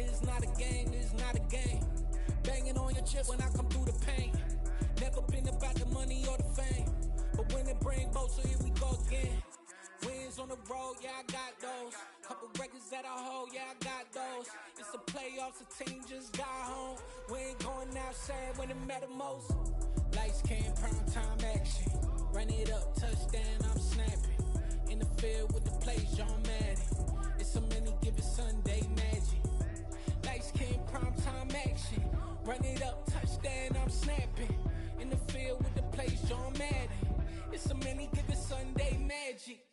It's not a game, it's not a game. Banging on your chip when I come through the pain. Never been about the money or the fame, but when it bring both, so here we go again. Wins on the road, yeah, I got those. Couple records that I hold, yeah, I got those. It's the playoffs, the team just got home. We ain't going outside when it matter most. Lights came, prime time action. Run it up, touchdown, I'm snapping. In the field with the plays, John Madden. It's a many given Sunday magic. Lights came, prime time action. Run it up, touchdown, I'm snapping. In the field with the plays, John Madden. It's a many given Sunday magic.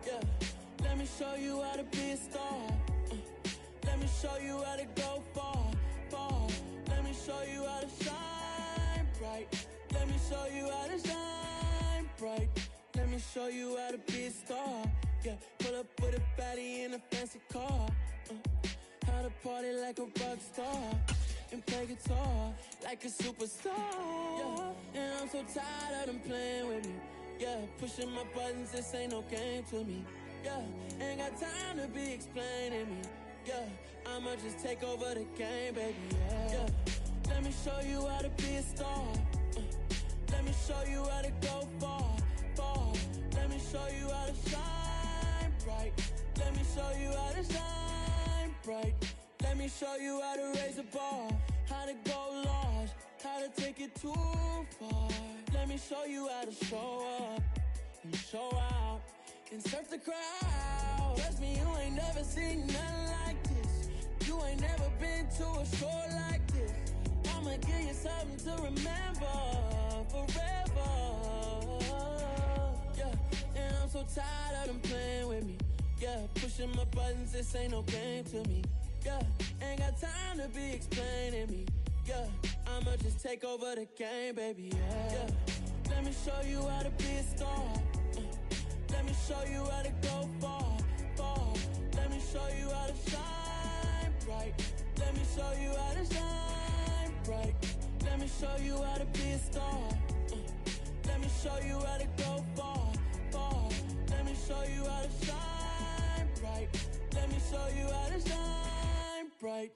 Yeah, let me show you how to be a star. Let me show you how to go far, far. Let me show you how to shine bright. Let me show you how to shine bright. Let me show you how to be a star. Yeah, pull up with a baddie in a fancy car. How to party like a rock star and play guitar like a superstar. Yeah, and I'm so tired of them playing with me. Yeah, pushing my buttons, this ain't no game to me. Yeah, ain't got time to be explaining me. Yeah, I'ma just take over the game, baby. Yeah, let me show you how to be a star. Let me show you how to go far, far. Let me show you how to shine bright. Let me show you how to shine bright. Let me show you how to raise a bar, how to go large, how to take it too far. Let me show you how to show up and show out and surf the crowd. Trust me, you ain't never seen nothing like this. You ain't never been to a show like this. I'ma give you something to remember forever. Yeah, and I'm so tired of them playing with me. Yeah, pushing my buttons, this ain't no game to me. Yeah, ain't got time to be explaining me. Yeah, I'ma just take over the game, baby. Yeah, let me show you how to be a star. Let me show you how to go far, far. Let me show you how to shine bright. Let me show you how to shine bright. Let me show you how to be a star. Let me show you how to go far, far. Let me show you how to shine bright. Let me show you how to shine bright.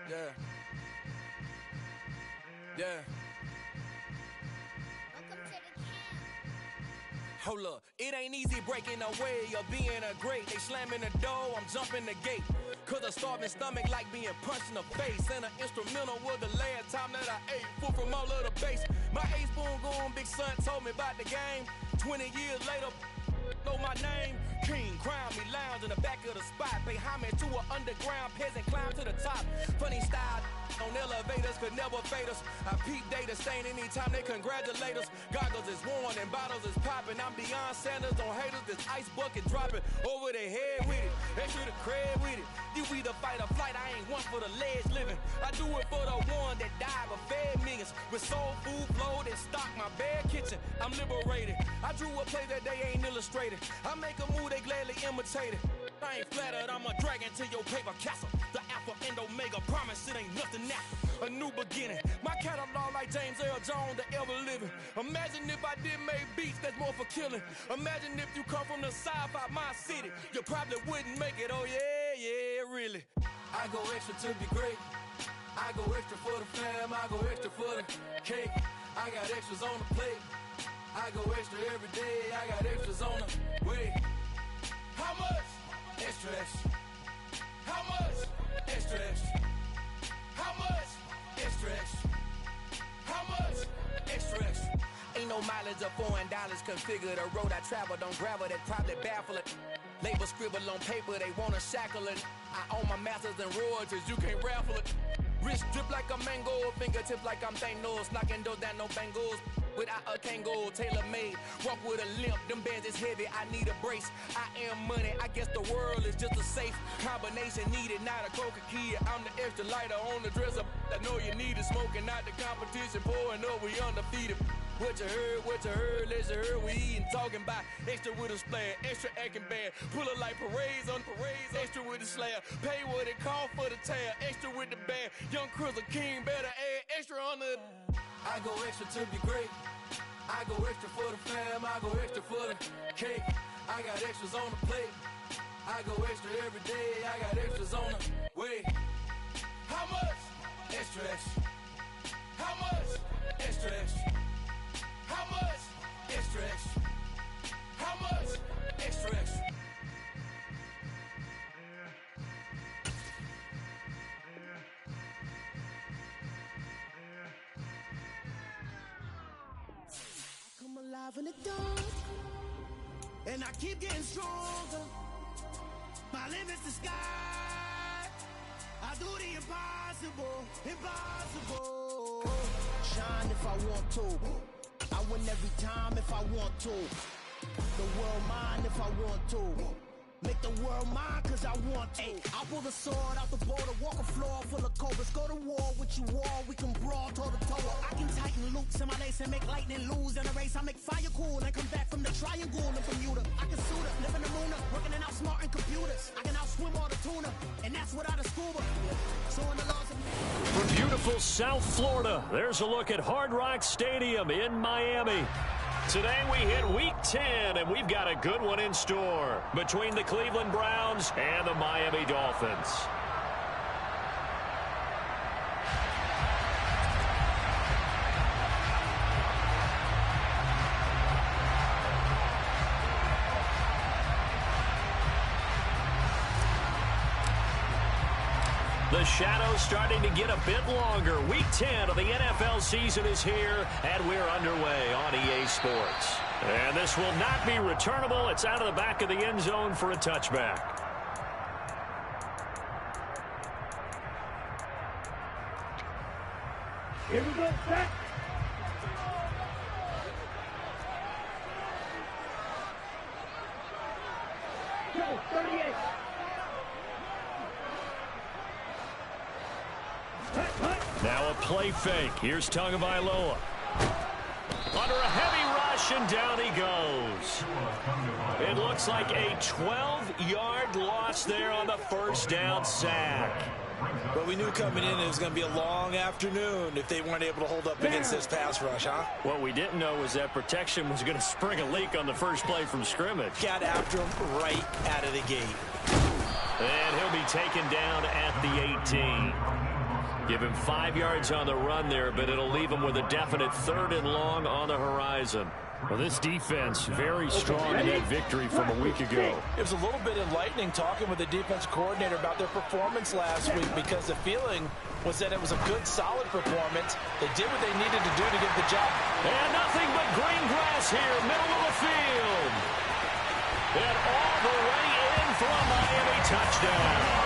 Yeah. Yeah. Hold up, it ain't easy breaking away or being a great. They slamming the door, I'm jumping the gate. Cause a starving stomach like being punched in the face. And an instrumental was the last time that I ate food from all of the bass. My ace boom goon big son told me about the game. 20 years later, know my name. King, crown me, lounge in the back of the spot. Pay homage to an underground peasant, climb to the top. Funny style on elevators could never fade us. I peep data stain anytime they congratulate us. Goggles is worn and bottles is popping. I'm Deion Sanders on haters, this ice bucket dropping over their head with it. Extra the cred with it. You either fight or flight, I ain't one for the ledge living. I do it for the one that died but fed millions. With soul food flowed and stocked my bad kitchen. I'm liberated. I drew a play that they ain't illustrated. I make a move, they gladly imitate it. I ain't flattered, I'm a dragon to your paper castle. The Alpha and Omega, promise it ain't nothing after. A new beginning. My catalog like James Earl Jones, the ever living. Imagine if I did make beats that's more for killing. Imagine if you come from the sci-fi my city. You probably wouldn't make it, oh yeah, yeah, really. I go extra to be great. I go extra for the fam, I go extra for the cake. I got extras on the plate. I go extra every day, I got extras on the way. How much? Extra, extra. How much? Extra, extra. How much? Extra, extra. How much? Extra, extra. Ain't no mileage of $4 configure the road I travel. Don't gravel that probably baffle it. Label scribble on paper, they wanna shackle it. I own my masters and royalties, you can't raffle it. Wrist drip like a mango, fingertip like I'm Thanos. Knocking doors down, no bangles. Without a Kango, tailor-made. Walk with a limp, them bands is heavy, I need a brace. I am money, I guess the world is just a safe combination needed, not a coca key. I'm the extra lighter on the dresser. I know you need it, smoking out the competition, pouring up, we undefeated. What you heard, let's heard. We eatin', talking about extra with a splash, extra acting bad. Pull it like parades on parades, extra with the slab. Pay what it call for the tab, extra with the band. Young Chris a king, better add extra on the. I go extra to be great. I go extra for the fam, I go extra for the cake. I got extras on the plate. I go extra every day, I got extras on the way. How much? Extra, extra. How much? Extra, extra. How much? Extra, extra. How much? Extra, extra. I come alive in the dark, and I keep getting stronger. My limit's the sky. I do the impossible, impossible. Shine if I want to. I win every time if I want to. The world mine if I want to. Make the world mine cause I want to. I'll pull the sword out the border, walk a floor full of cobras. Go to war with you all, we can brawl toe to toe. I can tighten loops in my lace and make lightning lose in a race. I make fire cool and come back from the triangle in Bermuda. I can suit up, live in the moon, working and outsmarting computers. I can outswim all the tuna, and that's without a scuba. So in the laws of... From beautiful South Florida, there's a look at Hard Rock Stadium in Miami. Today we hit Week 10, and we've got a good one in store between the Cleveland Browns and the Miami Dolphins. The shadow's starting to get a bit longer. Week 10 of the NFL season is here, and we're underway on EA Sports. And this will not be returnable. It's out of the back of the end zone for a touchback. Here we go, set. Go, 38. Now a play fake. Here's Tagovailoa. Under a heavy rush, and down he goes. It looks like a 12-yard loss there on the first down sack. But we knew coming in it was going to be a long afternoon if they weren't able to hold up against this pass rush, huh? What we didn't know was that protection was going to spring a leak on the first play from scrimmage. Got after him right out of the gate. And he'll be taken down at the 18. Give him 5 yards on the run there, but it'll leave him with a definite 3rd and long on the horizon. Well, this defense very strong in that victory from a week ago. It was a little bit enlightening talking with the defense coordinator about their performance last week, because the feeling was that it was a good, solid performance. They did what they needed to do to get the job. And nothing but green grass here, middle of the field. And all the way in for a Miami touchdown.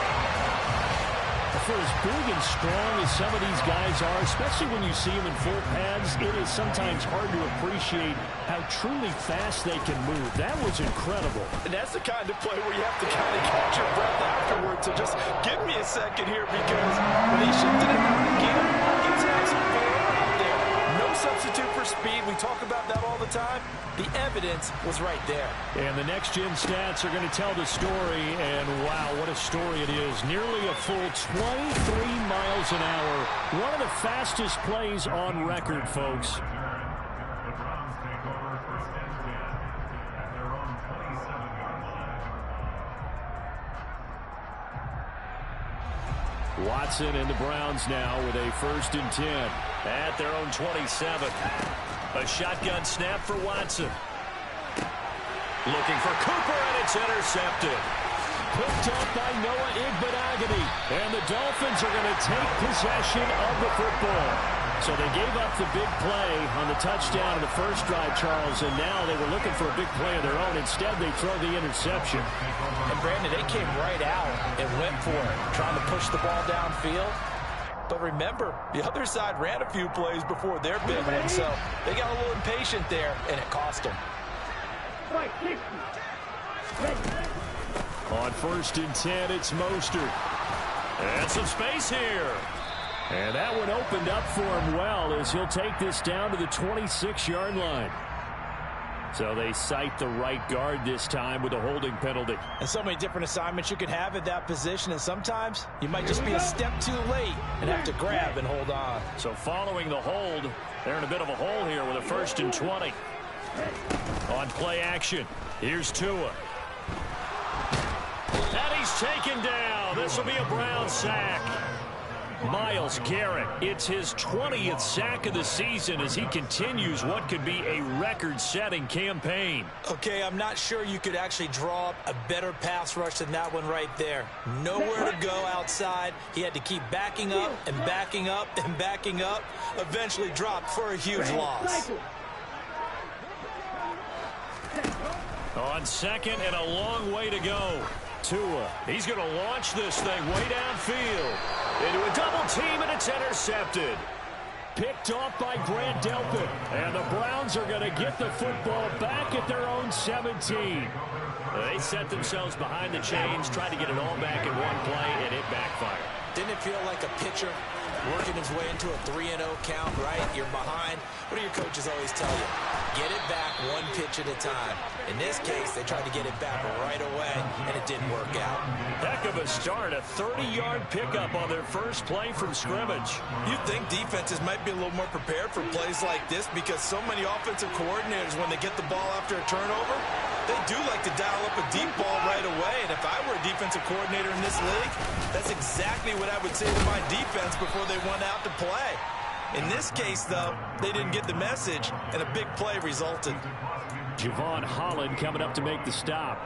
For as big and strong as some of these guys are, especially when you see them in full pads, it is sometimes hard to appreciate how truly fast they can move. That was incredible. And that's the kind of play where you have to kind of catch your breath afterwards. So just give me a second here, because when he shifted it out again, Hawkins has some power out there. No substitute for speed. We talk about that all the time. The evidence was right there. And the next-gen stats are going to tell the story, and wow, what a story it is. Nearly a full 23 miles an hour. One of the fastest plays on record, folks. Watson and the Browns now with a 1st and 10 at their own 27. A shotgun snap for Watson. Looking for Cooper, and it's intercepted. Picked up by Noah Igbenogany. And the Dolphins are going to take possession of the football. So they gave up the big play on the touchdown in the first drive, Charles, and now they were looking for a big play of their own. Instead, they throw the interception. And, Brandon, they came right out and went for it, trying to push the ball downfield. But remember, the other side ran a few plays before their big one, so they got a little impatient there, and it cost them. On 1st and 10, it's Mostert. And some space here. And that one opened up for him well as he'll take this down to the 26-yard line. So they cite the right guard this time with a holding penalty. And so many different assignments you could have at that position, and sometimes you might just be a step too late and have to grab and hold on. So following the hold, they're in a bit of a hole here with a 1st and 20. On play action, here's Tua. And he's taken down. This will be a Brown sack. Myles Garrett, it's his 20th sack of the season as he continues what could be a record-setting campaign. Okay, I'm not sure you could actually draw up a better pass rush than that one right there. Nowhere to go outside. He had to keep backing up and backing up and backing up. Eventually dropped for a huge loss. On second and a long way to go. Tua, he's going to launch this thing way downfield. Into a double team, and it's intercepted. Picked off by Grant Delpit. And the Browns are going to get the football back at their own 17. They set themselves behind the chains, tried to get it all back in one play, and it backfired. Didn't it feel like a pitcher working his way into a 3-0 count, right? You're behind. What do your coaches always tell you? Get it back one pitch at a time. In this case, they tried to get it back right away, and it didn't work out. Heck of a start, a 30-yard pickup on their first play from scrimmage. You'd think defenses might be a little more prepared for plays like this because so many offensive coordinators, when they get the ball after a turnover, they do like to dial up a deep ball right away. And if I were a defensive coordinator in this league, that's exactly what I would say to my defense before they went out to play. In this case, though, they didn't get the message, and a big play resulted. Javon Holland coming up to make the stop.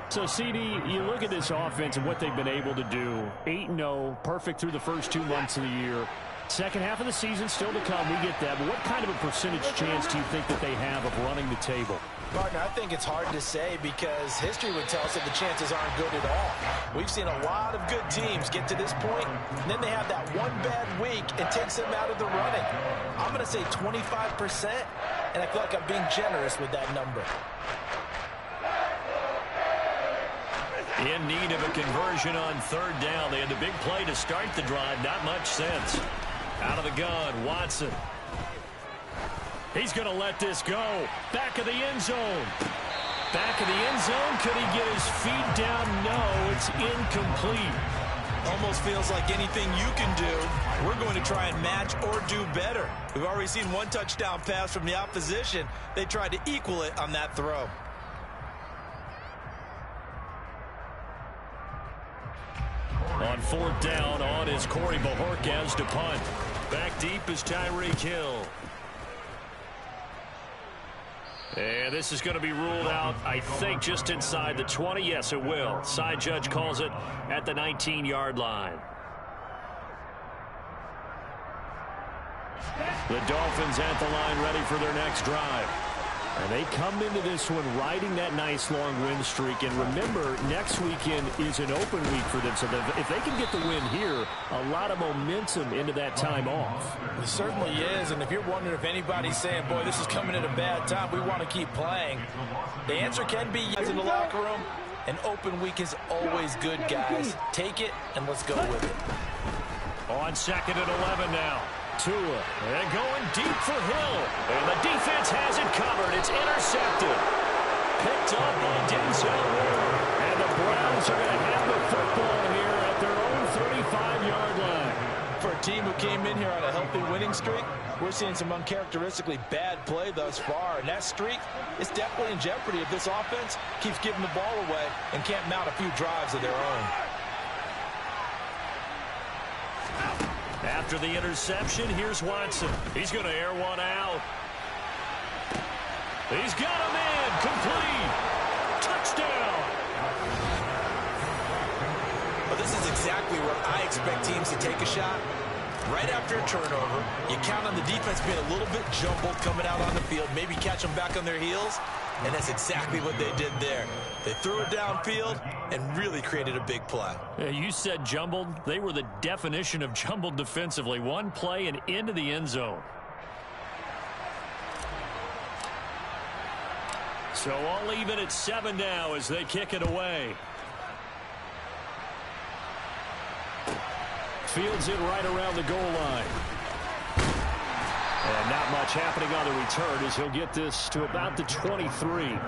So, CD, you look at this offense and what they've been able to do. 8-0, perfect through the first 2 months of the year. Second half of the season still to come. We get that. But what kind of a percentage chance do you think that they have of running the table? Partner, I think it's hard to say because history would tell us that the chances aren't good at all. We've seen a lot of good teams get to this point, and then they have that one bad week and takes them out of the running. I'm going to say 25%, and I feel like I'm being generous with that number. In need of a conversion on third down. They had the big play to start the drive. Not much sense. Out of the gun, Watson. He's going to let this go. Back of the end zone. Back of the end zone. Could he get his feet down? No, it's incomplete. Almost feels like anything you can do, we're going to try and match or do better. We've already seen one touchdown pass from the opposition. They tried to equal it on that throw. On fourth down, on is Corey Bojorquez to punt. Back deep is Tyreek Hill. And this is going to be ruled out, I think, just inside the 20. Yes, it will. Side judge calls it at the 19-yard line. The Dolphins at the line ready for their next drive. And they come into this one riding that nice long win streak. And remember, next weekend is an open week for them. So if they can get the win here, a lot of momentum into that time off. It certainly is. And if you're wondering if anybody's saying, boy, this is coming at a bad time, we want to keep playing, the answer can be yes in the locker room. An open week is always good, guys. Take it, and let's go with it. On second and 11 now. Tua, and going deep for Hill. And the defense has it covered. It's intercepted. Picked up by Denzel Ward. And the Browns are going to have the football here at their own 35-yard line. For a team who came in here on a healthy winning streak, we're seeing some uncharacteristically bad play thus far. And that streak is definitely in jeopardy if this offense keeps giving the ball away and can't mount a few drives of their own. After the interception, here's Watson. He's going to air one out. He's got him in. Complete. Touchdown. Well, this is exactly where I expect teams to take a shot. Right after a turnover, you count on the defense being a little bit jumbled coming out on the field, maybe catch them back on their heels, and that's exactly what they did there. They threw it downfield and really created a big play. Yeah, you said jumbled. They were the definition of jumbled defensively. One play and into the end zone. So I'll leave it at 7 now as they kick it away. Fields it right around the goal line. And not much happening on the return as he'll get this to about the 23.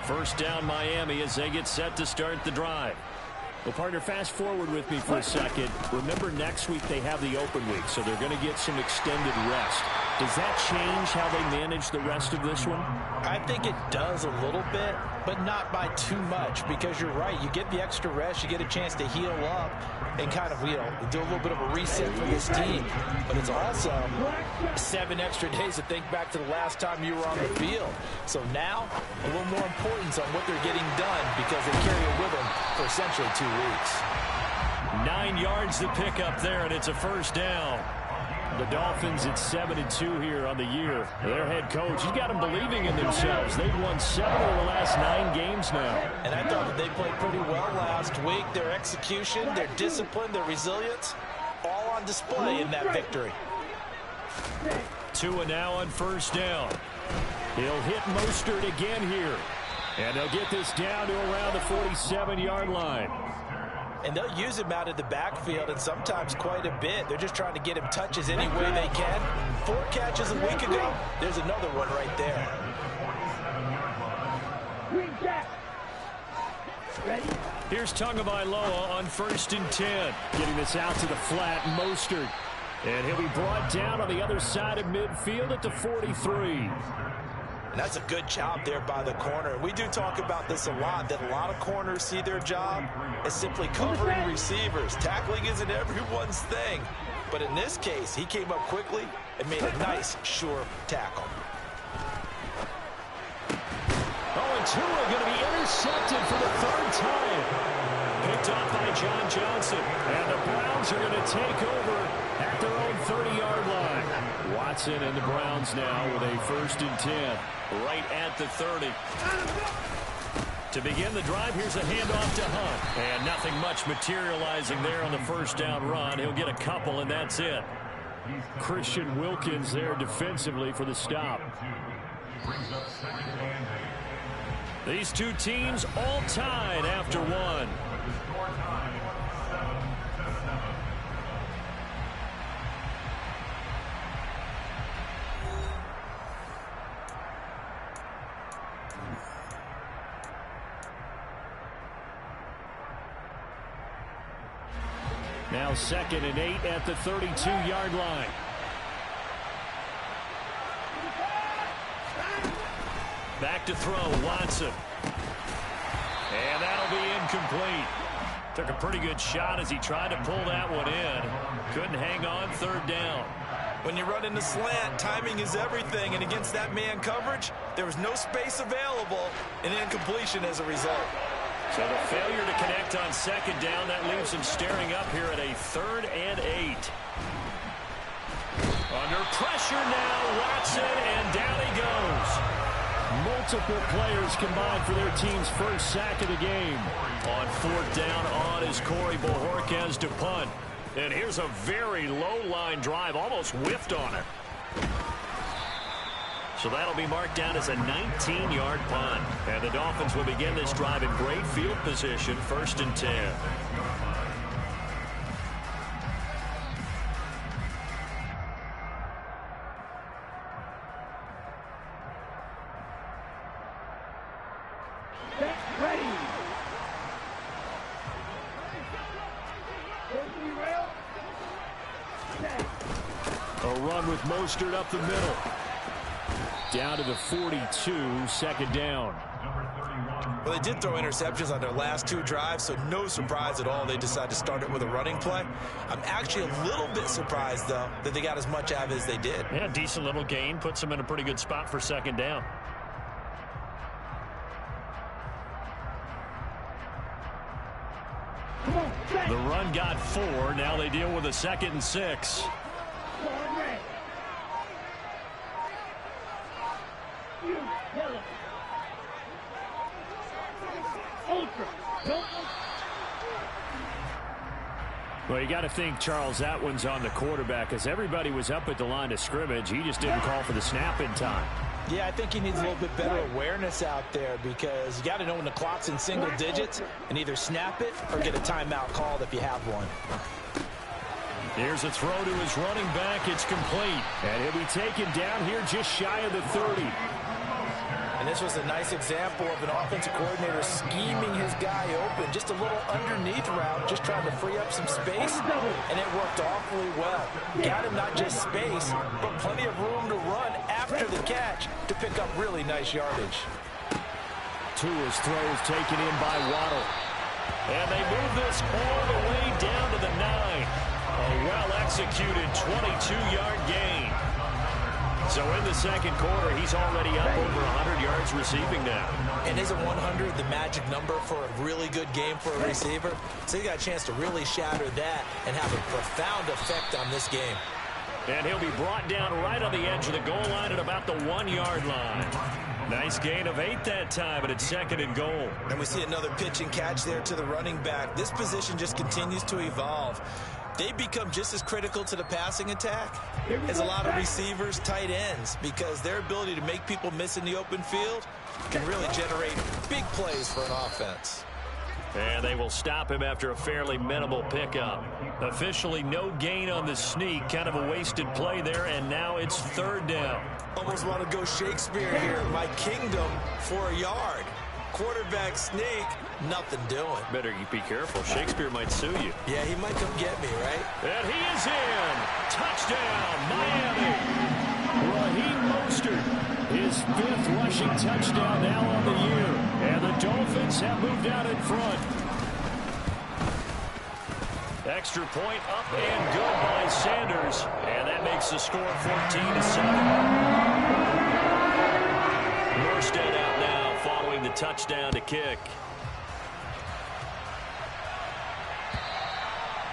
First down Miami as they get set to start the drive. Well, partner, fast forward with me for a second. Remember, next week they have the open week, so they're going to get some extended rest. Does that change how they manage the rest of this one? I think it does a little bit, but not by too much, because you're right. You get the extra rest, you get a chance to heal up and kind of, do a little bit of a reset for this team. But it's also 7 extra days to think back to the last time you were on the field. So now, a little more importance on what they're getting done because they carry it with them for essentially 2 weeks. 9 yards to pick up there, and it's a first down. The Dolphins at 7-2 here on the year. Their head coach, he's got them believing in themselves. They've won 7 of the last 9 games now. And I thought that they played pretty well last week. Their execution, their discipline, their resilience, all on display in that victory. Tua now on first down. He'll hit Mostert again here. And they'll get this down to around the 47-yard line. And they'll use him out of the backfield, and sometimes quite a bit. They're just trying to get him touches any way they can. 4 catches a week ago. There's another one right there. Here's Tagovailoa on 1st and 10. Getting this out to the flat, Mostert. And he'll be brought down on the other side of midfield at the 43. And that's a good job there by the corner. We do talk about this a lot, that a lot of corners see their job as simply covering receivers. Tackling isn't everyone's thing. But in this case, he came up quickly and made a nice, sure tackle. Oh, and Tua going to be intercepted for the 3rd time. Picked off by John Johnson. And the Browns are going to take over at their own 30-yard line. Watson and the Browns now with a 1st and 10. Right at the 30. To begin the drive, here's a handoff to Hunt. And nothing much materializing there on the first down run. He'll get a couple, and that's it. Christian Wilkins there defensively for the stop. These two teams all tied after one. Now 2nd and 8 at the 32-yard line. Back to throw, Watson. And that'll be incomplete. Took a pretty good shot as he tried to pull that one in. Couldn't hang on, 3rd down. When you run in the slant, timing is everything, and against that man coverage, there was no space available, and incompletion as a result. So the failure to connect on 2nd down, that leaves him staring up here at a 3rd and 8. Under pressure now, Watson, and down he goes. Multiple players combined for their team's first sack of the game. On 4th down, on is Corey Bojorquez to punt. And here's a very low-line drive, almost whiffed on it. So that'll be marked down as a 19-yard punt. And the Dolphins will begin this drive in great field position, 1st and 10. A run with Mostert up the middle. Down to the 42, 2nd down. Well, they did throw interceptions on their last 2 drives, so no surprise at all they decided to start it with a running play. I'm actually a little bit surprised, though, that they got as much out of it as they did. Yeah, decent little gain. Puts them in a pretty good spot for 2nd down. The run got 4. Now they deal with a 2nd and 6. Well, you got to think, Charles, that one's on the quarterback, as everybody was up at the line of scrimmage. He just didn't call for the snap in time. Yeah, I think he needs a little bit better awareness out there because you got to know when the clock's in single digits and either snap it or get a timeout called if you have one. Here's a throw to his running back. It's complete. And he'll be taken down here just shy of the 30. And this was a nice example of an offensive coordinator scheming his guy open. Just a little underneath route, just trying to free up some space, and it worked awfully well. Got him not just space, but plenty of room to run after the catch to pick up really nice yardage. Tua's throw is taken in by Waddle. And they move this all the way down to the 9. A well-executed 22-yard gain. So in the second quarter, he's already up over 100 yards receiving now. And isn't 100 the magic number for a really good game for a receiver? So he got a chance to really shatter that and have a profound effect on this game. And he'll be brought down right on the edge of the goal line at about the 1-yard line. Nice gain of 8 that time, and it's second and goal. And we see another pitch and catch there to the running back. This position just continues to evolve. They become just as critical to the passing attack as a lot of receivers, tight ends, because their ability to make people miss in the open field can really generate big plays for an offense. And they will stop him after a fairly minimal pickup. Officially no gain on the sneak, kind of a wasted play there, and now it's third down. Almost want to go Shakespeare here. My kingdom for a yard. Quarterback sneak, nothing doing. Better be careful. Shakespeare might sue you. Yeah, he might come get me, right? And he is in. Touchdown, Miami. Raheem Mostert, his 5th rushing touchdown now on the year. And the Dolphins have moved out in front. Extra point up and good by Sanders. And that makes the score 14-7. Morstead out now following the touchdown to kick.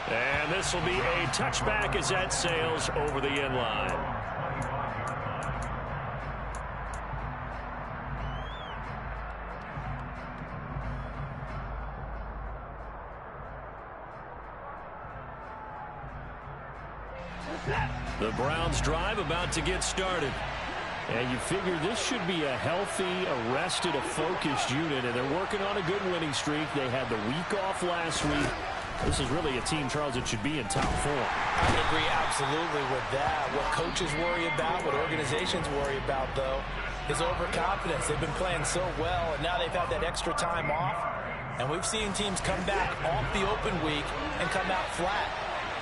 And this will be a touchback as that sails over the end line. The Browns drive about to get started. And you figure this should be a healthy, arrested, a focused unit, and they're working on a good winning streak. They had the week off last week. This is really a team, Charles, that should be in top form. I would agree absolutely with that. What coaches worry about, what organizations worry about, though, is overconfidence. They've been playing so well, and now they've had that extra time off. And we've seen teams come back off the open week and come out flat.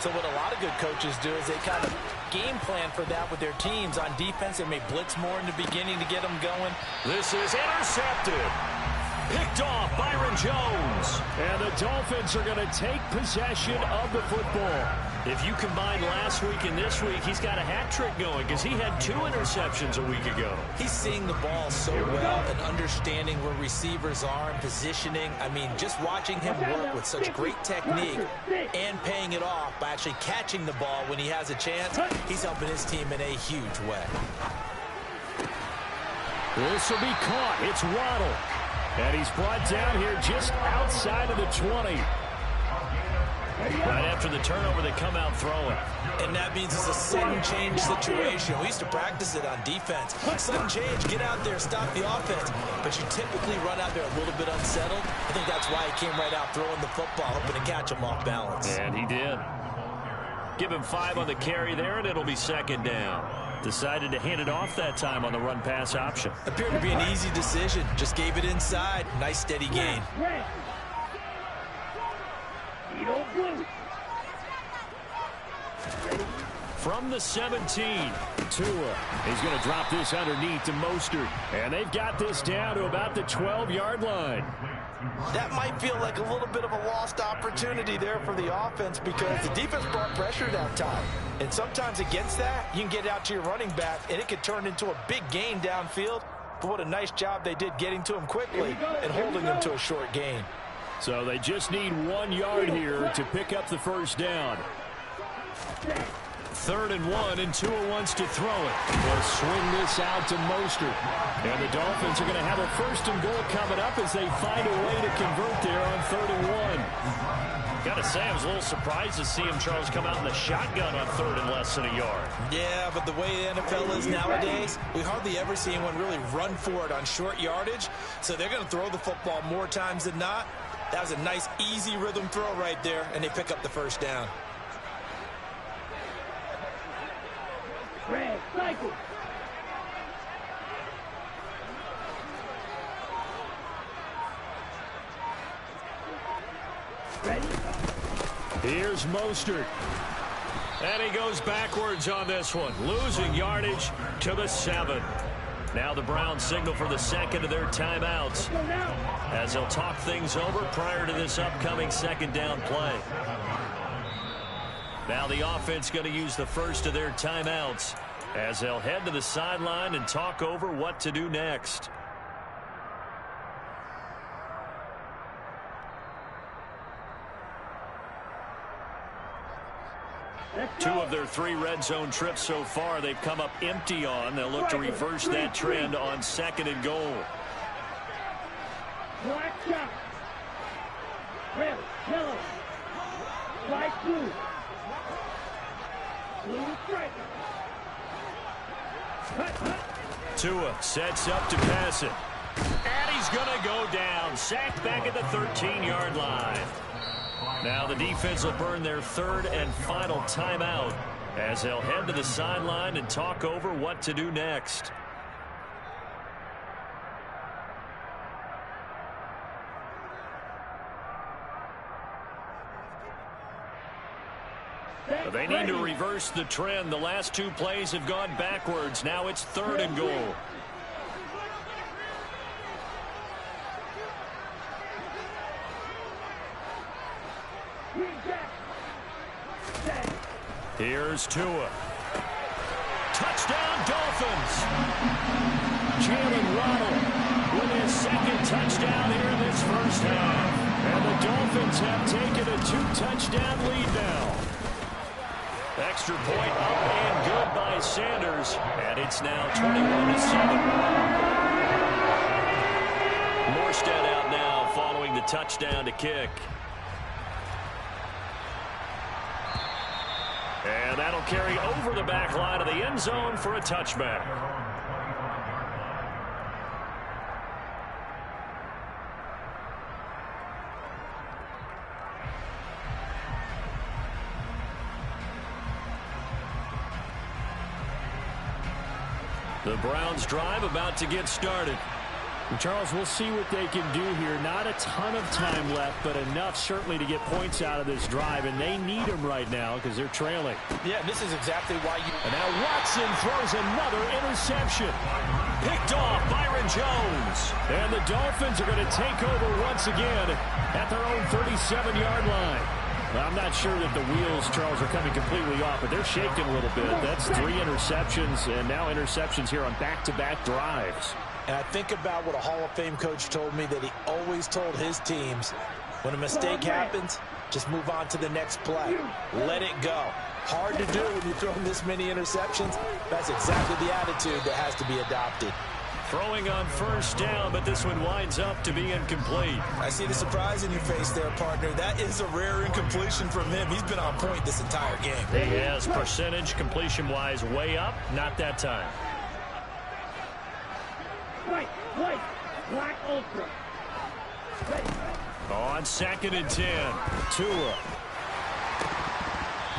So what a lot of good coaches do is they kind of game plan for that with their teams. On defense, they may blitz more in the beginning to get them going. This is intercepted. Picked off Byron Jones. And the Dolphins are going to take possession of the football. If you combine last week and this week, he's got a hat trick going because he had 2 interceptions a week ago. He's seeing the ball so well and understanding where receivers are and positioning. I mean, just watching him work with such great technique and paying it off by actually catching the ball when he has a chance, he's helping his team in a huge way. This will be caught. It's Waddle. And he's brought down here just outside of the 20. Right after the turnover, they come out throwing. And that means it's a sudden change situation. We used to practice it on defense. Sudden change, get out there, stop the offense. But you typically run out there a little bit unsettled. I think that's why he came right out throwing the football, hoping to catch him off balance. And he did. Give him 5 on the carry there, and it'll be second down. Decided to hand it off that time on the run-pass option. Appeared to be an easy decision. Just gave it inside. Nice, steady gain. From the 17, Tua. He's going to drop this underneath to Mostert. And they've got this down to about the 12-yard line. That might feel like a little bit of a lost opportunity there for the offense because the defense brought pressure that time. And sometimes against that, you can get out to your running back, and it could turn into a big gain downfield. But what a nice job they did getting to him quickly and holding him to a short gain. So they just need 1 yard here to pick up the first down. 3rd and 1, and Tua wants to throw it. They'll swing this out to Mostert. And the Dolphins are going to have a 1st and goal coming up as they find a way to convert there on 3rd and 1. Got to say, I was a little surprised to see him, Charles, come out in the shotgun on 3rd and less than a yard. Yeah, but the way the NFL is nowadays, we hardly ever see anyone really run for it on short yardage. So they're going to throw the football more times than not. That was a nice, easy rhythm throw right there, and they pick up the 1st down. Red, cycle. Ready? Here's Mostert. And he goes backwards on this one, losing yardage to the 7. Now the Browns signal for the 2nd of their timeouts as they'll talk things over prior to this upcoming 2nd down play. Now the offense going to use the 1st of their timeouts as they'll head to the sideline and talk over what to do next. Two of their 3 red zone trips so far they've come up empty on. They'll look to reverse that trend on 2nd and goal. Black shot. Red, yellow. White, blue. Blue stripe. Tua sets up to pass it. And he's going to go down. Sacked back at the 13-yard line. Now the defense will burn their 3rd and final timeout as they'll head to the sideline and talk over what to do next. They need to reverse the trend. The last 2 plays have gone backwards. Now it's 3rd and goal. Here's Tua. Touchdown, Dolphins. Jalen Waddle with his 2nd touchdown here in this 1st half. And the Dolphins have taken a 2-touchdown lead now. Extra point up and good by Sanders. And it's now 21-7. Morstead out now following the touchdown to kick. And that'll carry over the back line of the end zone for a touchback. The Browns drive about to get started. Charles, we'll see what they can do here. Not a ton of time left, but enough certainly to get points out of this drive, and they need them right now because they're trailing. Yeah, this is exactly why you... And now Watson throws another interception. Picked off Byron Jones. And the Dolphins are going to take over once again at their own 37-yard line. Well, I'm not sure that the wheels, Charles, are coming completely off, but they're shaking a little bit. That's 3 interceptions, and now interceptions here on back-to-back drives. And I think about what a Hall of Fame coach told me that he always told his teams, when a mistake happens, just move on to the next play. Let it go. Hard to do when you're throwing this many interceptions. That's exactly the attitude that has to be adopted. Throwing on 1st down, but this one winds up to be incomplete. I see the surprise in your face there, partner. That is a rare incompletion from him. He's been on point this entire game. He has percentage completion-wise way up. Not that time. White, black ultra. On 2nd and 10, Tua.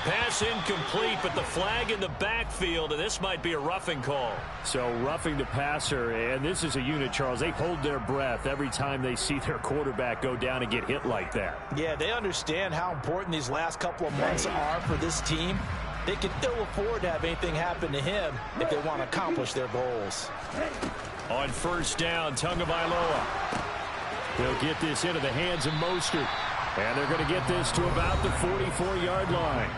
Pass incomplete, but the flag in the backfield, and this might be a roughing call. So roughing the passer, and this is a unit, Charles. They hold their breath every time they see their quarterback go down and get hit like that. Yeah, they understand how important these last couple of months are for this team. They can ill afford to have anything happen to him if they want to accomplish their goals. On 1st down, Tagovailoa. They'll get this into the hands of Mostert. And they're going to get this to about the 44-yard line.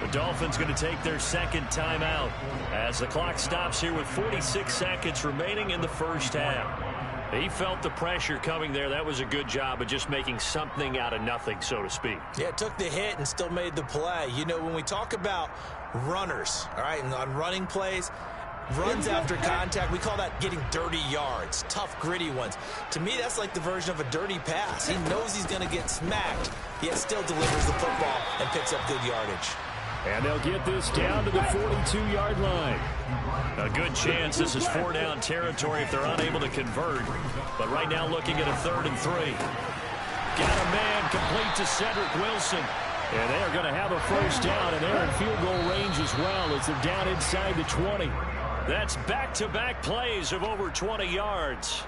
The Dolphins going to take their 2nd timeout as the clock stops here with 46 seconds remaining in the 1st half. He felt the pressure coming there. That was a good job of just making something out of nothing, so to speak. Yeah, took the hit and still made the play. You know, when we talk about runners, all right, and on running plays, runs after contact, we call that getting dirty yards, tough, gritty ones. To me, that's like the version of a dirty pass. He knows he's going to get smacked, yet still delivers the football and picks up good yardage. And they'll get this down to the 42-yard line. A good chance this is 4-down territory if they're unable to convert. But right now looking at a 3rd and 3. Got a man complete to Cedric Wilson. And they're going to have a first down, and they're in field goal range as well as they're down inside the 20. That's back-to-back plays of over 20 yards.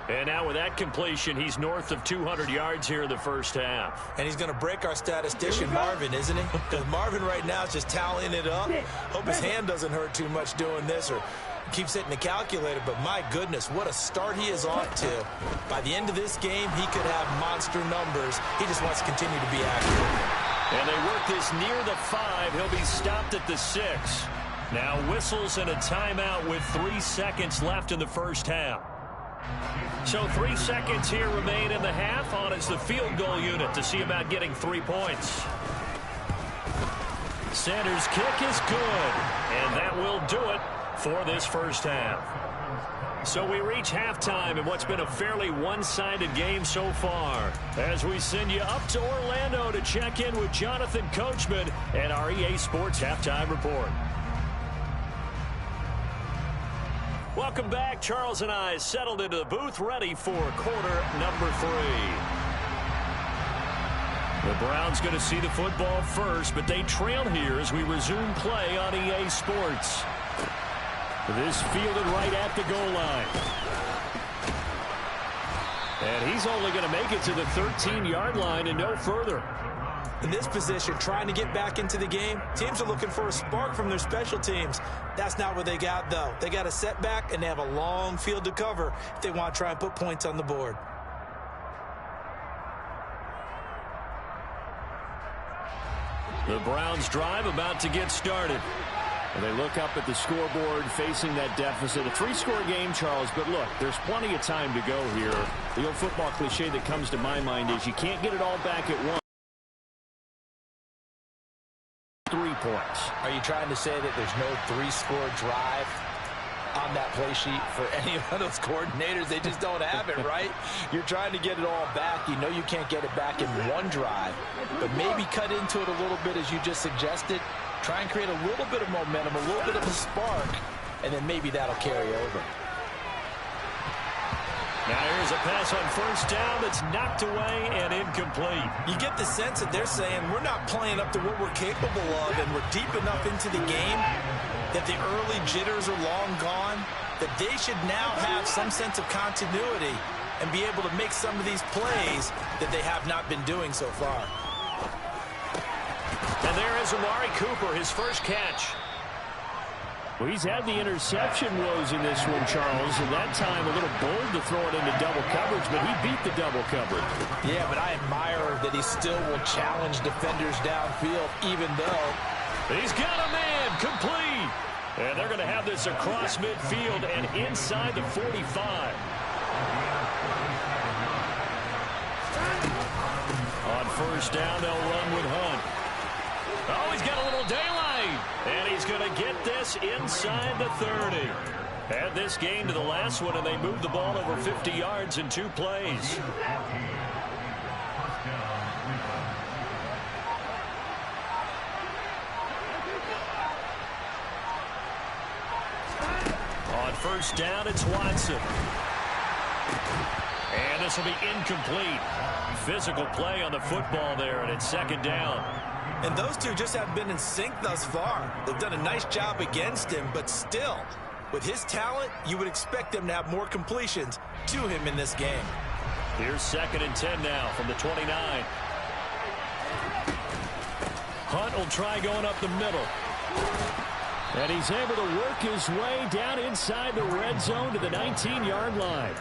And now with that completion, he's north of 200 yards here in the first half. And he's going to break our statistician, Marvin, isn't he? Because Marvin right now is just tallying it up. Hope his hand doesn't hurt too much doing this or keeps hitting the calculator. But my goodness, what a start he is off to. By the end of this game, he could have monster numbers. He just wants to continue to be accurate. And they work this near the 5. He'll be stopped at the 6. Now whistles and a timeout with 3 seconds left in the first half. So 3 seconds here remain in the half. On is the field goal unit to see about getting 3 points. Sanders' kick is good, and that will do it for this first half. So we reach halftime in what's been a fairly one-sided game so far, as we send you up to Orlando to check in with Jonathan Coachman and our EA Sports Halftime Report. Welcome back. Charles and I settled into the booth, ready for quarter number 3. The Browns going to see the football first, but they trail here as we resume play on EA Sports. This fielded right at the goal line. And he's only going to make it to the 13-yard line and no further. In this position, trying to get back into the game, teams are looking for a spark from their special teams. That's not what they got, though. They got a setback, and they have a long field to cover if they want to try and put points on the board. The Browns drive about to get started. And they look up at the scoreboard facing that deficit. A 3-score game, Charles, but look, there's plenty of time to go here. The old football cliche that comes to my mind is you can't get it all back at once. 3 points. Are you trying to say that there's no 3-score drive on that play sheet for any of those coordinators? They just don't have it, right? You're trying to get it all back. You know you can't get it back in one drive, but maybe cut into it a little bit as you just suggested. Try and create a little bit of momentum, a little bit of a spark, and then maybe that'll carry over. Now here's a pass on first down that's knocked away and incomplete. You get the sense that they're saying we're not playing up to what we're capable of, and we're deep enough into the game that the early jitters are long gone, that they should now have some sense of continuity and be able to make some of these plays that they have not been doing so far. And there is Amari Cooper, his first catch. Well, he's had the interception woes in this one, Charles, and that time a little bold to throw it into double coverage, but he beat the double coverage. Yeah, but I admire that he still will challenge defenders downfield, even though he's got a man complete. And they're going to have this across midfield and inside the 45. On first down, they'll run with Hunt. Oh, he's got a little daylight. And he's going to get this inside the 30. Add this game to the last one, and they moved the ball over 50 yards in 2 plays. On first down, it's Watson. And this will be incomplete. Physical play on the football there, and it's second down. And those two just haven't been in sync thus far. They've done a nice job against him, but still, with his talent, you would expect them to have more completions to him in this game. Here's 2nd and 10 now from the 29. Hunt will try going up the middle. And he's able to work his way down inside the red zone to the 19-yard line.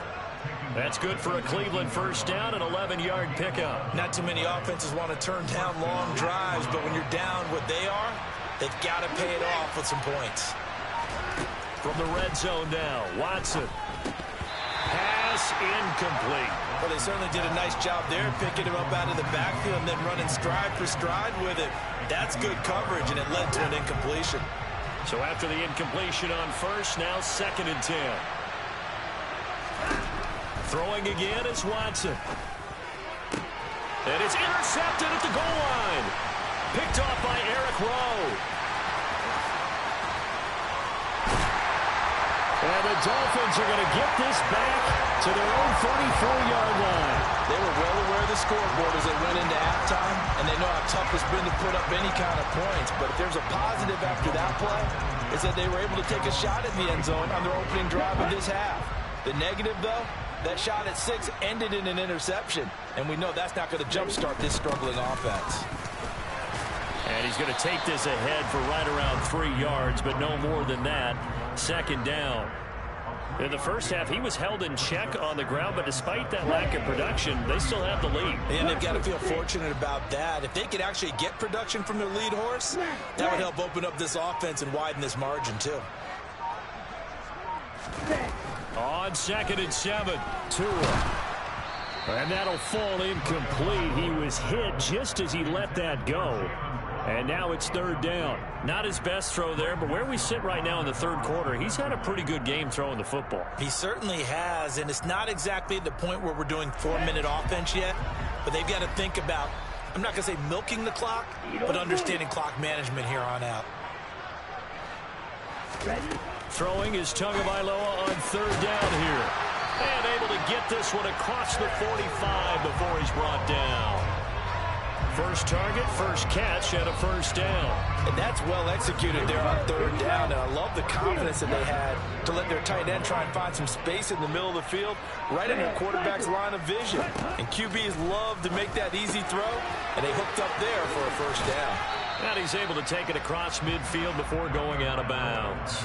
That's good for a Cleveland first down, an 11-yard pickup. Not too many offenses want to turn down long drives, but when you're down what they are, they've got to pay it off with some points. From the red zone now, Watson. Pass incomplete. Well, they certainly did a nice job there, picking him up out of the backfield and then running stride for stride with it. That's good coverage, and it led to an incompletion. So after the incompletion on first, now 2nd and 10. Throwing again is Watson. And it's intercepted at the goal line. Picked off by Eric Rowe. And the Dolphins are going to get this back to their own 44-yard line. They were well aware of the scoreboard as they went into halftime, and they know how tough it's been to put up any kind of points. But if there's a positive after that play, it's that they were able to take a shot at the end zone on their opening drive of this half. The negative, though, that shot at 6 ended in an interception, and we know that's not going to jumpstart this struggling offense. And he's going to take this ahead for right around 3 yards, but no more than that. 2nd down. In the first half, he was held in check on the ground, but despite that lack of production, they still have the lead. And they've got to feel fortunate about that. If they could actually get production from their lead horse, that would help open up this offense and widen this margin, too. On 2nd and 7, Tua. And that'll fall incomplete. He was hit just as he let that go. And now it's 3rd down. Not his best throw there, but where we sit right now in the 3rd quarter, he's had a pretty good game throwing the football. He certainly has, and it's not exactly the point where we're doing 4-minute offense yet, but they've got to think about, I'm not going to say milking the clock, but understanding clock management here on out. Throwing is Tagovailoa on 3rd down here. And able to get this one across the 45 before he's brought down. First target, first catch, and a 1st down. And that's well executed there on 3rd down, and I love the confidence that they had to let their tight end try and find some space in the middle of the field, right in their quarterback's line of vision. And QBs love to make that easy throw, and they hooked up there for a 1st down. And he's able to take it across midfield before going out of bounds.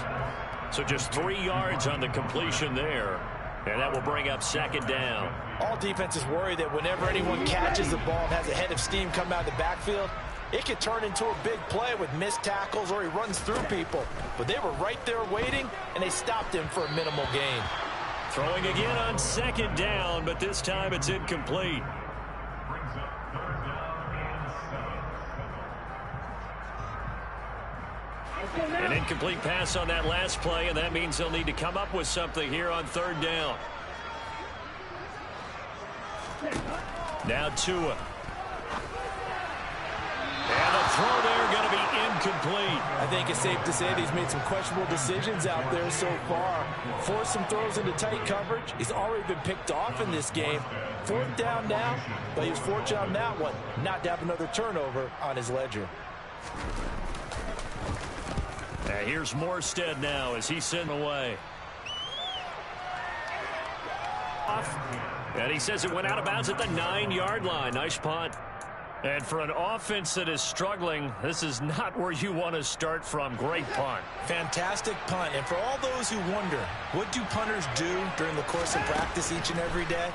So just 3 yards on the completion there. And that will bring up 2nd down. All defenses worry that whenever anyone catches the ball and has a head of steam come out of the backfield, it could turn into a big play with missed tackles or he runs through people. But they were right there waiting, and they stopped him for a minimal gain. Throwing again on 2nd down, but this time it's incomplete. An incomplete pass on that last play, and that means they'll need to come up with something here on 3rd down. Now Tua. And the throw there going to be incomplete. I think it's safe to say that he's made some questionable decisions out there so far. Forced some throws into tight coverage. He's already been picked off in this game. 4th down now, but he was fortunate on that one not to have another turnover on his ledger. And here's Morstead now as he sent away. And he says it went out of bounds at the 9-yard line. Nice punt. And for an offense that is struggling, this is not where you want to start from. Great punt. Fantastic punt. And for all those who wonder, what do punters do during the course of practice each and every day?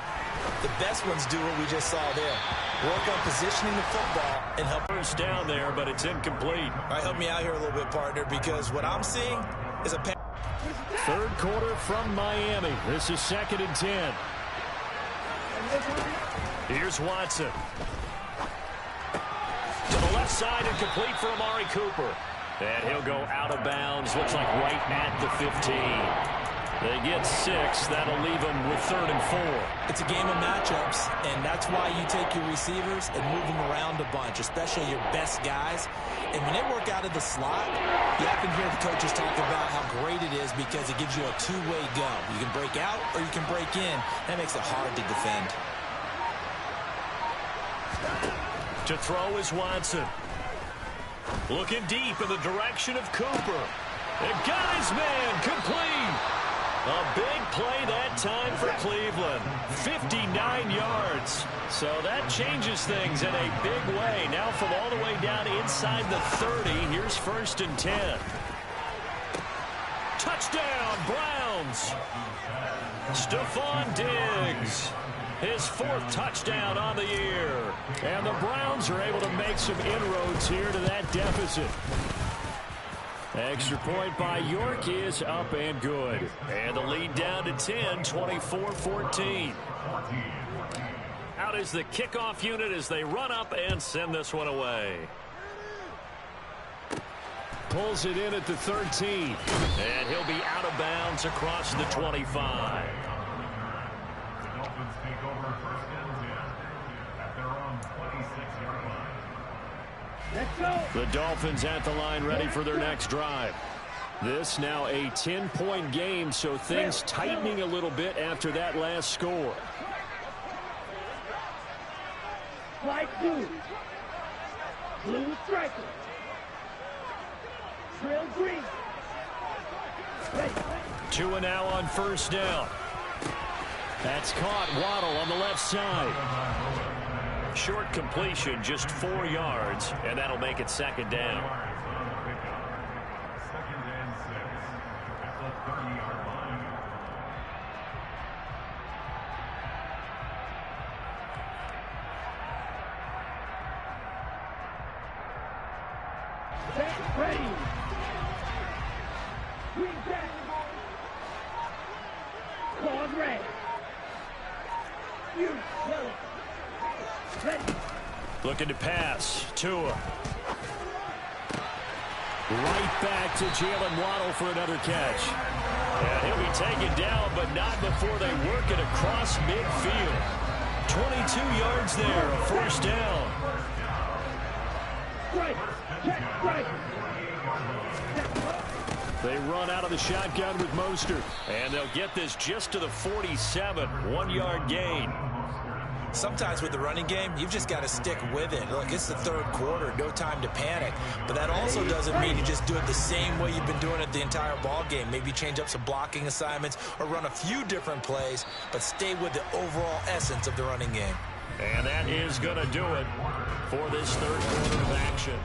The best ones do what we just saw there. Work on positioning the football and help. 1st down there, but it's incomplete. All right, help me out here a little bit, partner, because what I'm seeing is a 3rd quarter from Miami. This is 2nd and 10. Here's Watson. To the left side and complete for Amari Cooper. And he'll go out of bounds. Looks like right at the 15. They get 6. That'll leave them with 3rd and 4. It's a game of matchups, and that's why you take your receivers and move them around a bunch, especially your best guys. And when they work out of the slot, you often hear the coaches talk about how great it is because it gives you a two-way go. You can break out or you can break in. That makes it hard to defend. To throw is Watson. Looking deep in the direction of Cooper. And got his man complete. A big play that time for Cleveland. 59 yards. So that changes things in a big way. Now from all the way down inside the 30, here's 1st and 10. Touchdown, Browns. Stephon Diggs. His 4th touchdown on the year. And the Browns are able to make some inroads here to that deficit. Extra point by York is up and good. And the lead down to 10, 24-14. Out is the kickoff unit as they run up and send this one away. Pulls it in at the 13. And he'll be out of bounds across the 25. The Dolphins take over first and 10 at their own 26-yard line. Let's go. The Dolphins at the line ready for their next drive. This now a 10-point game, so things tightening a little bit after that last score. Slide 2. Blue striker. Drill green. Ready. 2 now on first down. That's caught. Waddle on the left side. Short completion, just 4 yards, and that'll make it second down. Second and 6 at the 30-yard line. Set, ready. Green back. Cause red. You, yellow. Ready. Looking to pass. Tua. Right back to Jalen Waddle for another catch. And he'll be taken down, but not before they work it across midfield. 22 yards there, a first down. Strike. Check, strike. They run out of the shotgun with Mostert. And they'll get this just to the 47, 1-yard gain. Sometimes with the running game, you've just got to stick with it. Look, it's the third quarter, no time to panic. But that also doesn't mean you just do it the same way you've been doing it the entire ball game. Maybe change up some blocking assignments or run a few different plays, but stay with the overall essence of the running game. And that is going to do it for this third quarter of action.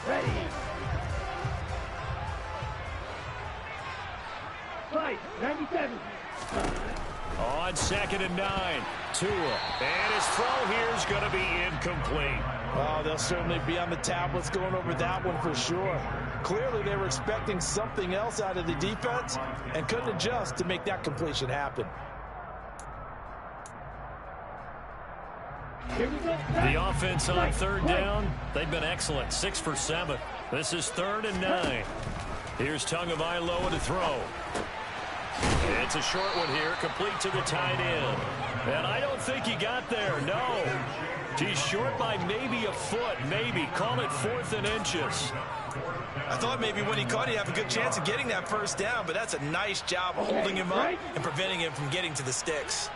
Ready. Fight, 97. On second and 9, Tua. And his throw here is going to be incomplete. Oh, they'll certainly be on the tablets going over that one for sure. Clearly, they were expecting something else out of the defense and couldn't adjust to make that completion happen. Here we go. The offense on third down, they've been excellent, 6 for 7. This is 3rd and 9. Here's Tagovailoa to throw. It's a short one here, complete to the tight end. And I don't think he got there, no. He's short by maybe a foot, maybe. Call it 4th and inches. I thought maybe when he caught it, he'd have a good chance of getting that first down, but that's a nice job of holding him up and preventing him from getting to the sticks.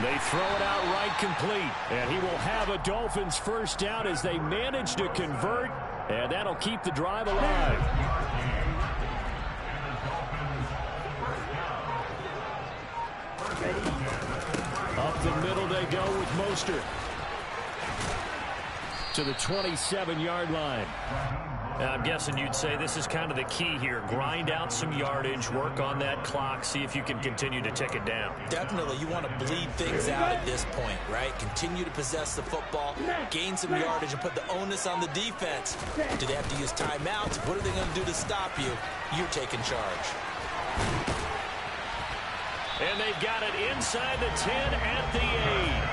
They throw it out right complete, and he will have a Dolphins first down as they manage to convert, and that'll keep the drive alive. Up the middle they go with Mostert to the 27-yard line. I'm guessing you'd say this is kind of the key here. Grind out some yardage, work on that clock, see if you can continue to tick it down. Definitely, you want to bleed things out at this point, right? Continue to possess the football, gain some yardage, and put the onus on the defense. Do they have to use timeouts? What are they going to do to stop you? You're taking charge. And they've got it inside the 10 at the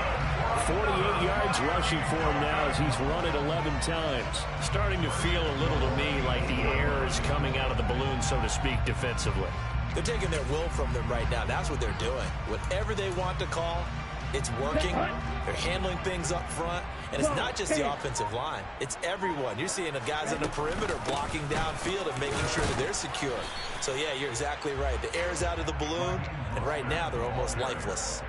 8. 48 yards rushing for him now as he's run it 11 times. Starting to feel a little to me like the air is coming out of the balloon, so to speak, defensively. They're taking their will from them right now. That's what they're doing. Whatever they want to call, it's working. They're handling things up front. And it's not just the offensive line. It's everyone. You're seeing the guys on the perimeter blocking downfield and making sure that they're secure. So, yeah, you're exactly right. The air's out of the balloon, and right now they're almost lifeless.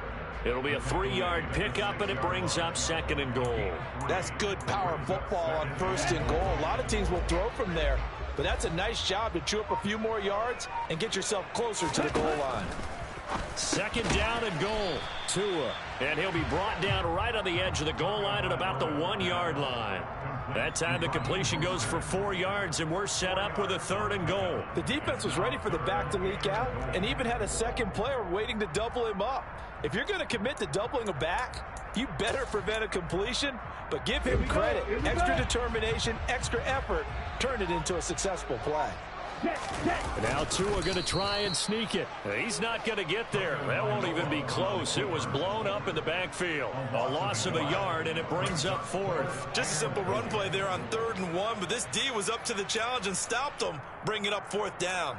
It'll be a 3-yard pickup, and it brings up 2nd and goal. That's good power football on 1st and goal. A lot of teams will throw from there, but that's a nice job to chew up a few more yards and get yourself closer to the goal line. Second down and goal. Tua. And he'll be brought down right on the edge of the goal line at about the 1-yard line. That time the completion goes for 4 yards, and we're set up with a 3rd and goal. The defense was ready for the back to leak out and even had a second player waiting to double him up. If you're going to commit to doubling a back, you better prevent a completion, but give him credit. Extra determination, extra effort, turned it into a successful play. Now Tua going to try and sneak it. He's not going to get there. That won't even be close. It was blown up in the backfield. A loss of a yard, and it brings up 4th. Just a simple run play there on 3rd and 1, but this D was up to the challenge and stopped them, bringing up 4th down.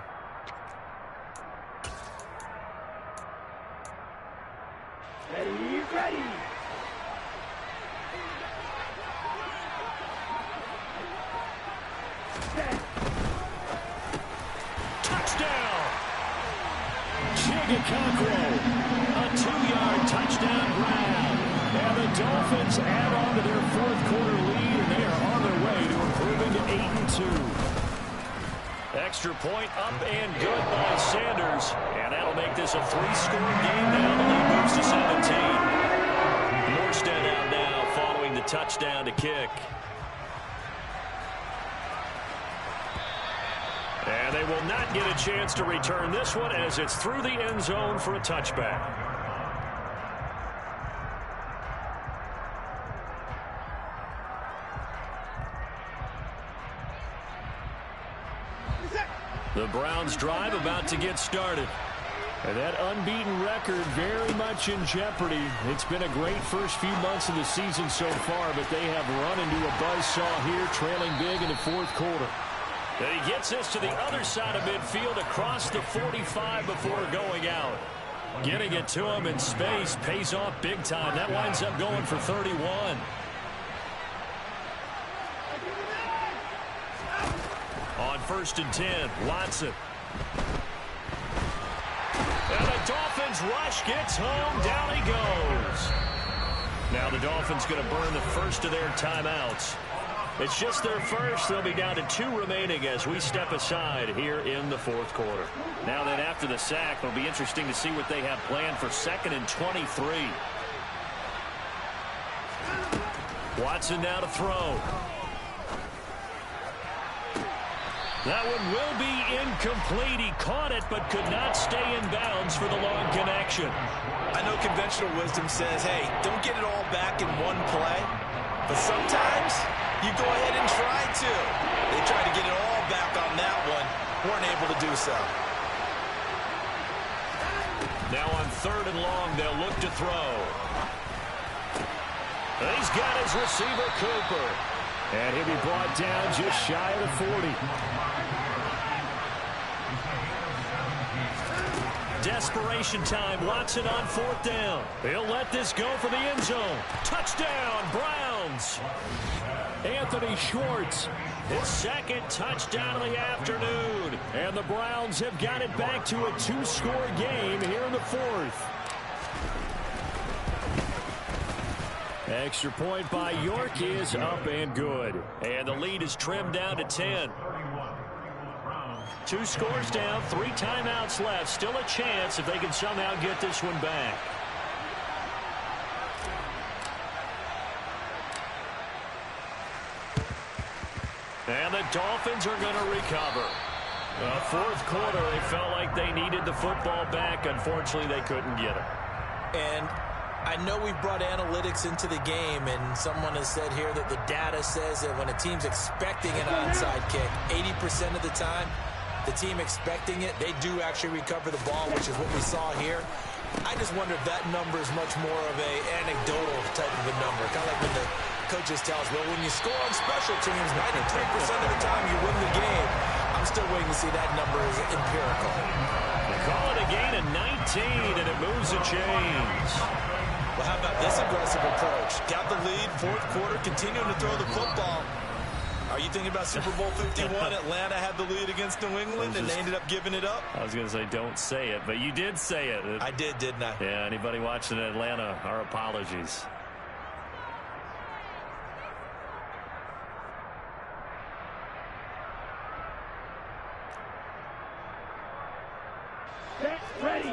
Ready, ready. Set. Touchdown! Chigaconkwo, a 2-yard touchdown grab. And the Dolphins add on to their 4th quarter lead, and they are on their way to improving to 8-2. Extra point up and good by Sanders. And that'll make this a 3-score game now. The lead moves to 17. Morstead out now following the touchdown to kick. And they will not get a chance to return this one as it's through the end zone for a touchback. The Browns drive about to get started. And that unbeaten record very much in jeopardy. It's been a great first few months of the season so far, but they have run into a buzzsaw here, trailing big in the 4th quarter. And he gets this to the other side of midfield across the 45 before going out. Getting it to him in space pays off big time. That winds up going for 31. On 1st and 10, Watson. And the Dolphins rush gets home. Down he goes. Now the Dolphins going to burn the first of their timeouts. It's just their first. They'll be down to 2 remaining as we step aside here in the 4th quarter. Now then, after the sack, it'll be interesting to see what they have planned for 2nd and 23. Watson now to throw. That one will be incomplete. He caught it but could not stay in bounds for the long connection. I know conventional wisdom says, hey, don't get it all back in one play. But sometimes you go ahead and try to. They tried to get it all back on that one. Weren't able to do so. Now on 3rd and long, they'll look to throw. He's got his receiver, Cooper. And he'll be brought down just shy of the 40. Desperation time. Watson on 4th down. He'll let this go for the end zone. Touchdown, Browns. Anthony Schwartz, his 2nd touchdown of the afternoon. And the Browns have got it back to a 2-score game here in the 4th. Extra point by York is up and good. And the lead is trimmed down to 10. 2 scores down, 3 timeouts left. Still a chance if they can somehow get this one back. And the Dolphins are going to recover. 4th quarter, they felt like they needed the football back. Unfortunately, they couldn't get it. And I know we've brought analytics into the game, and someone has said here that the data says that when a team's expecting an onside kick, 80% of the time, the team expecting it, they do actually recover the ball, which is what we saw here. I just wonder if that number is much more of a anecdotal type of a number. Kind of like when the coaches tell us, well, when you score on special teams, 93% of the time you win the game. I'm still waiting to see that number is empirical. They call it a gain of 19, and it moves the chains. Well, how about this aggressive approach? Got the lead, 4th quarter, continuing to throw the football. Are you thinking about Super Bowl 51? Atlanta had the lead against New England, and they ended up giving it up? I was going to say, don't say it, but you did say it. I did, didn't I? Yeah, anybody watching Atlanta, our apologies. Set, ready.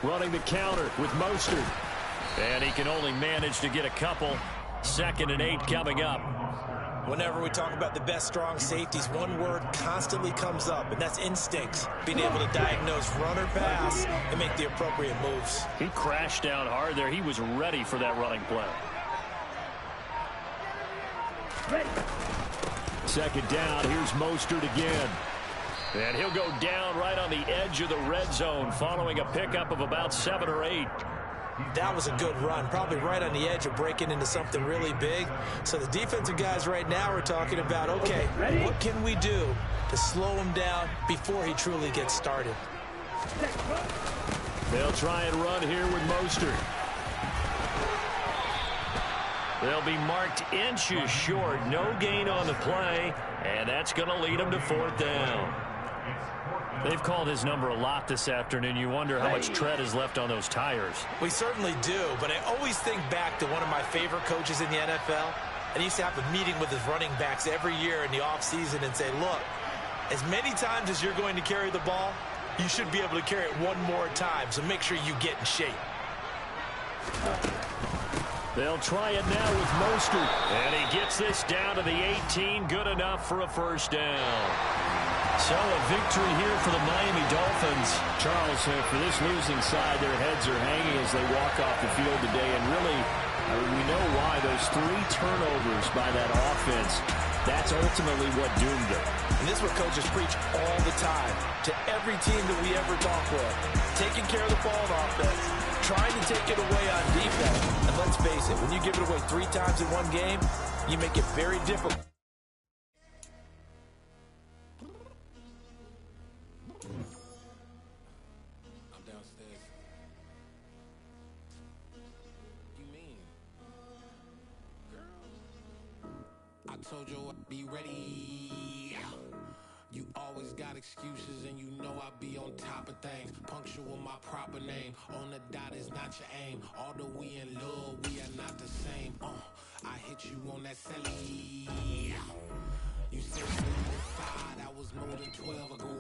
running the counter with Mostert. And he can only manage to get a couple. 2nd and 8 coming up. Whenever we talk about the best strong safeties, one word constantly comes up, and that's instincts. Being able to diagnose run or pass and make the appropriate moves. He crashed down hard there. He was ready for that running play. 2nd down. Here's Mostert again. And he'll go down right on the edge of the red zone following a pickup of about 7 or 8. That was a good run, probably right on the edge of breaking into something really big. So the defensive guys right now are talking about, okay, what can we do to slow him down before he truly gets started? They'll try and run here with Mostert. They'll be marked inches short. No gain on the play, and that's going to lead them to 4th down. They've called his number a lot this afternoon. You wonder how much tread is left on those tires. We certainly do, but I always think back to one of my favorite coaches in the NFL. And he used to have a meeting with his running backs every year in the offseason and say, look, as many times as you're going to carry the ball, you should be able to carry it one more time, so make sure you get in shape. They'll try it now with Mostert. And he gets this down to the 18. Good enough for a 1st down. So a victory here for the Miami Dolphins. Charles, for this losing side, their heads are hanging as they walk off the field today. And really, we know why. Those 3 turnovers by that offense, that's ultimately what doomed them. And this is what coaches preach all the time to every team that we ever talk with. Taking care of the ball on offense, trying to take it away on defense. And let's face it, when you give it away 3 times in one game, you make it very difficult. I'm downstairs. You mean? Girl, I told you I'd be ready. You always got excuses and you know I be on top of things. Punctual my proper name. On the dot is not your aim. Although we in love, we are not the same. I hit you on that celly. You said 5, that was more than 12 ago.